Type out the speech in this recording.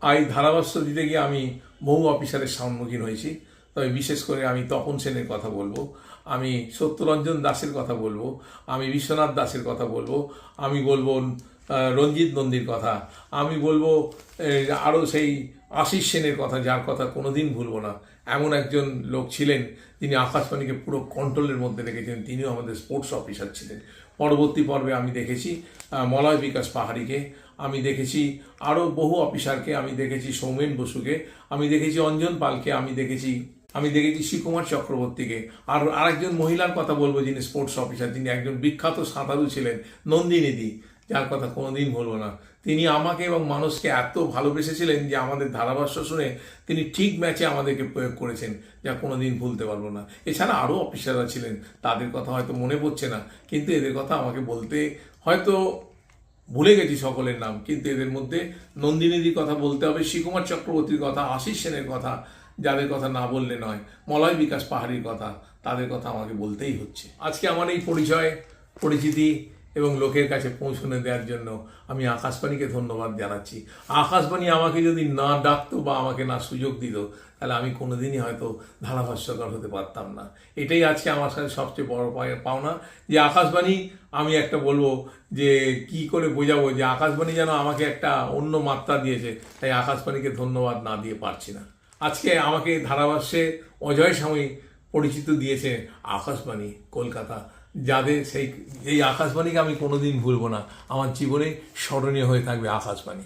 এই ধারাভাষ্য দিতে গিয়ে আমি বহু অফিসারের সম্মুখীন হয়েছি। তবে বিশেষ করে আমি তপন সেনের কথা বলবো, আমি সত্যরঞ্জন দাসের কথা বলবো, আমি বিশ্বনাথ দাসের কথা বলবো, আমি বলবো রঞ্জিত নন্দীর কথা, আমি বলবো আরও সেই আশিস সেনের কথা, যার কথা কোনোদিন ভুলবো না। এমন একজন লোক ছিলেন যিনি আকাশবাণীকে পুরো কন্ট্রোলের মধ্যে রেখেছিলেন। তিনিও আমাদের স্পোর্টস অফিসার ছিলেন। পরবর্তী পর্বে আমি দেখেছি মলয় বিকাশ পাহাড়িকে, আমি দেখেছি আরও বহু অফিসারকে, আমি দেখেছি সৌমেন বসুকে, আমি দেখেছি অঞ্জন পালকে, আমি দেখেছি শ্রীকুমার চক্রবর্তীকে। আর আরেকজন মহিলার কথা বলবো যিনি স্পোর্টস অফিসার, তিনি একজন বিখ্যাত সাঁতারু ছিলেন, নন্দিনীদি, যার কথা কোনোদিন ভুলবো না। তিনি আমাকে এবং মানুষকে এত ভালোবেসেছিলেন যে আমাদের ধারাভাষ্য শুনে তিনি ঠিক ম্যাচে আমাদেরকে প্রয়োগ করেছেন, যা কোনোদিন ভুলতে পারবো না। এছাড়া আরও অফিসাররা ছিলেন, তাদের কথা হয়তো মনে পড়ছে না, কিন্তু এদের কথা আমাকে বলতে হয়তো ভুলে গেছি সকলের নাম, কিন্তু এদের মধ্যে নন্দিনীদির কথা বলতে হবে, শ্রীকুমার চক্রবর্তীর কথা, আশিস সেনের কথা, যাদের কথা না বললে নয়, মলয় বিকাশ পাহাড়ির কথা, তাদের কথা আমাকে বলতেই হচ্ছে। আজকে আমার এই পরিচয়, পরিচিতি এবং লোকের কাছে পৌঁছনে দেওয়ার জন্য আমি আকাশবাণীকে ধন্যবাদ জানাচ্ছি। আকাশবাণী আমাকে যদি না ডাকতো বা আমাকে না সুযোগ দিত, তাহলে আমি কোনোদিনই হয়তো ধারাভাষ্যকার হতে পারতাম না। এটাই আজকে আমার সাথে সবচেয়ে বড় পাওনা, যে আকাশবাণী, আমি একটা বলবো যে কি করে বোঝাবো যে আকাশবাণী যেন আমাকে একটা অন্য মাত্রা দিয়েছে, তাই আকাশবাণীকে ধন্যবাদ না দিয়ে পারছি না। আজকে আমাকে ধারাভাষ্যে অজয় স্বামী পরিচিত দিয়েছে আকাশবাণী কলকাতা, যাদের এই আকাশবাণীকে আমি কোনোদিন ভুলবো না। আমার জীবনে স্মরণীয় হয়ে থাকবে আকাশবাণী।